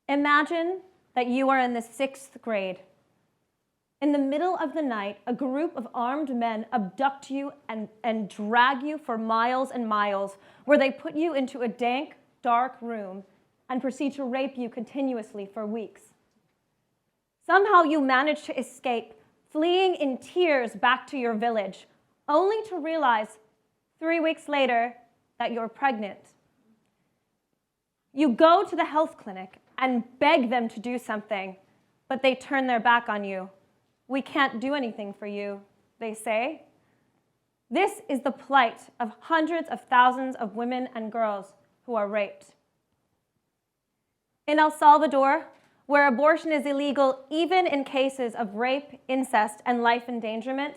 Imagine that you are in the 6th grade. In the middle of the night, a group of armed men abduct you and drag you for miles and miles, where they put you into a dank, dark room and proceed to rape you continuously for weeks. Somehow you manage to escape, fleeing in tears back to your village, only to realize 3 weeks later that you're pregnant. You go to the health clinic and beg them to do something, but they turn their back on you. "We can't do anything for you," they say. This is the plight of hundreds of thousands of women and girls who are raped. In El Salvador, where abortion is illegal even in cases of rape, incest, and life endangerment,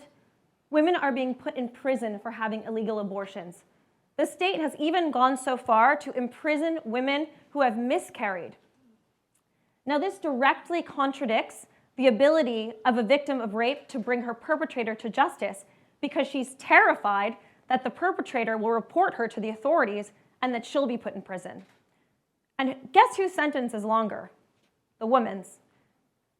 women are being put in prison for having illegal abortions. The state has even gone so far to imprison women who have miscarried. Now, this directly contradicts the ability of a victim of rape to bring her perpetrator to justice, because she's terrified that the perpetrator will report her to the authorities and that she'll be put in prison. And guess whose sentence is longer? The woman's.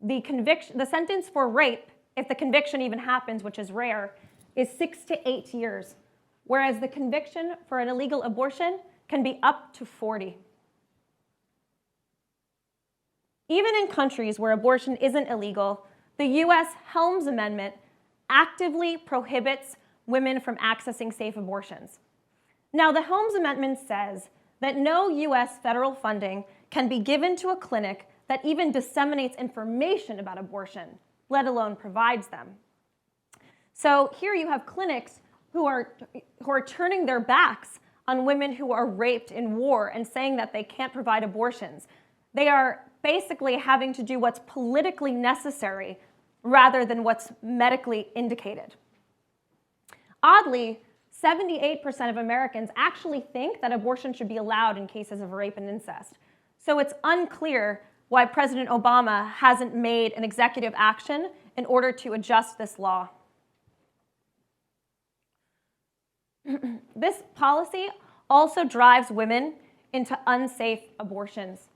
The sentence for rape, if the conviction even happens, which is rare, is 6 to 8 years, whereas the conviction for an illegal abortion can be up to 40. Even in countries where abortion isn't illegal, the US HELMS Amendment actively prohibits women from accessing safe abortions. Now, the HELMS Amendment says that no US federal funding can be given to a clinic that even disseminates information about abortion, let alone provides them. So here you have clinics who are turning their backs on women who are raped in war and saying that they can't provide abortions. They are basically having to do what's politically necessary rather than what's medically indicated. Oddly, 78% of Americans actually think that abortion should be allowed in cases of rape and incest. So it's unclear why President Obama hasn't made an executive action in order to adjust this law. This policy also drives women into unsafe abortions.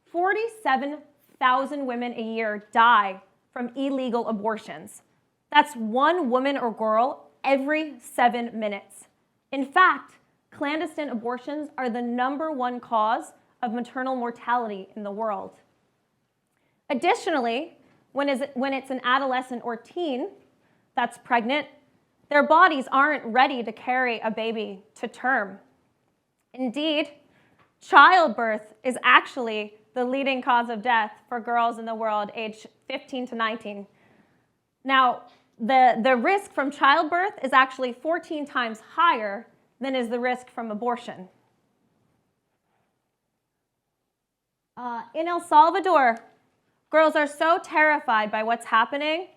47,000 women a year die from illegal abortions. That's one woman or girl every 7 minutes. In fact, clandestine abortions are the #1 cause of maternal mortality in the world. Additionally, when it's an adolescent or teen that's pregnant, their bodies aren't ready to carry a baby to term. Indeed, childbirth is actually the leading cause of death for girls in the world aged 15 to 19. Now, the risk from childbirth is actually 14 times higher than is the risk from abortion. In El Salvador, girls are so terrified by what's happening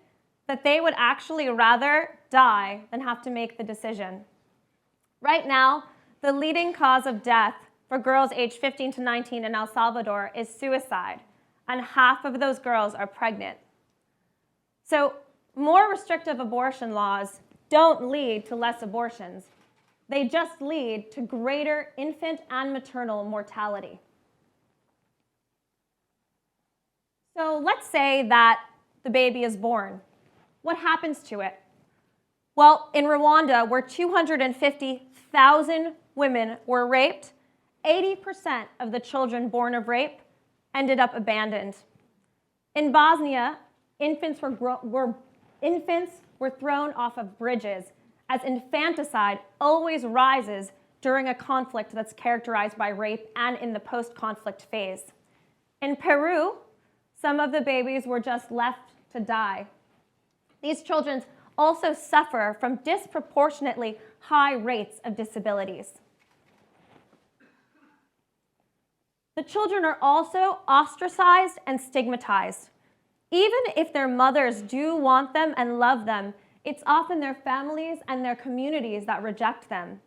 that they would actually rather die than have to make the decision. Right now, the leading cause of death for girls aged 15 to 19 in El Salvador is suicide, and half of those girls are pregnant. So more restrictive abortion laws don't lead to less abortions. They just lead to greater infant and maternal mortality. So let's say that the baby is born. What happens to it? Well, in Rwanda, where 250,000 women were raped, 80% of the children born of rape ended up abandoned. In Bosnia, infants were thrown off of bridges, as infanticide always rises during a conflict that's characterized by rape and in the post-conflict phase. In Peru, some of the babies were just left to die. These children also suffer from disproportionately high rates of disabilities. The children are also ostracized and stigmatized. Even if their mothers do want them and love them, it's often their families and their communities that reject them.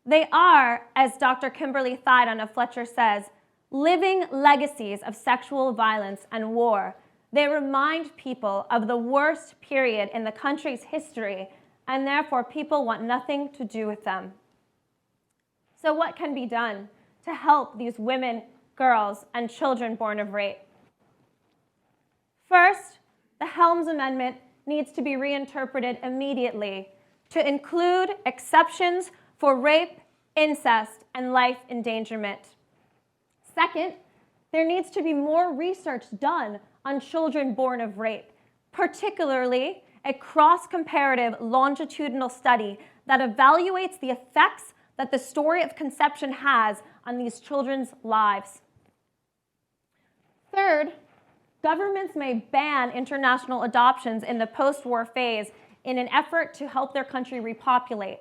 They are, as Dr. Kimberly Thydon of Fletcher says, living legacies of sexual violence and war. They remind people of the worst period in the country's history, and therefore people want nothing to do with them. So what can be done to help these women girls, and children born of rape. First, the HELMS Amendment needs to be reinterpreted immediately to include exceptions for rape, incest, and life endangerment. Second, there needs to be more research done on children born of rape, particularly a cross-comparative longitudinal study that evaluates the effects that the story of conception has on these children's lives. Third, governments may ban international adoptions in the post-war phase in an effort to help their country repopulate.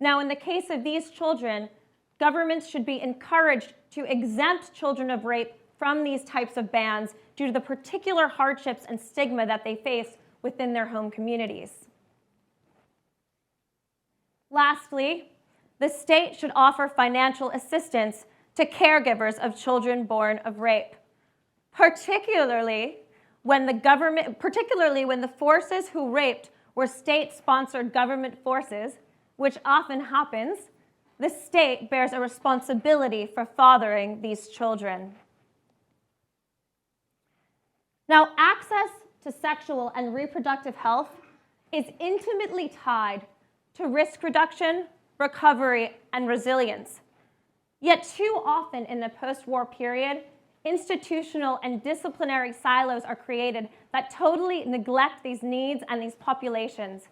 Now, in the case of these children, governments should be encouraged to exempt children of rape from these types of bans due to the particular hardships and stigma that they face within their home communities. Lastly, the state should offer financial assistance to caregivers of children born of rape, particularly when the forces who raped were state-sponsored government forces, which often happens. The state bears a responsibility for fathering these children. Now, access to sexual and reproductive health is intimately tied to risk reduction, recovery, and resilience. Yet too often in the post-war period, institutional and disciplinary silos are created that totally neglect these needs and these populations.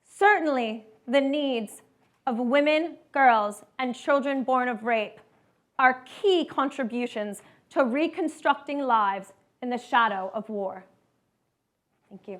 Certainly, the needs of women, girls, and children born of rape are key contributions to reconstructing lives in the shadow of war. Thank you.